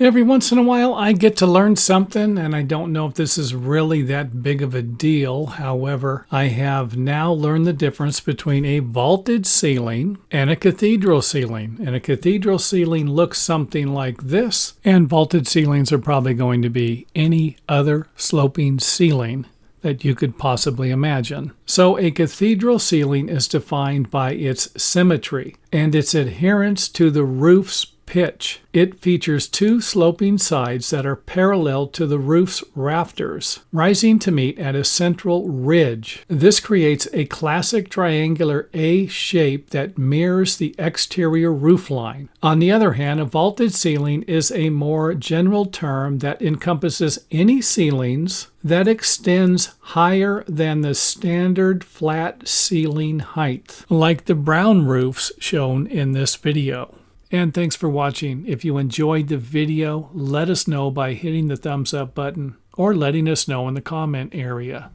Every once in a while, I get to learn something, and I don't know if this is really that big of a deal. However, I have now learned the difference between a vaulted ceiling and a cathedral ceiling. And a cathedral ceiling looks something like this, and vaulted ceilings are probably going to be any other sloping ceiling that you could possibly imagine. So a cathedral ceiling is defined by its symmetry and its adherence to the roof's pitch. It features two sloping sides that are parallel to the roof's rafters, rising to meet at a central ridge. This creates a classic triangular A shape that mirrors the exterior roofline. On the other hand, a vaulted ceiling is a more general term that encompasses any ceilings that extends higher than the standard flat ceiling height, like the brown roofs shown in this video. And thanks for watching. If you enjoyed the video, let us know by hitting the thumbs up button or letting us know in the comment area.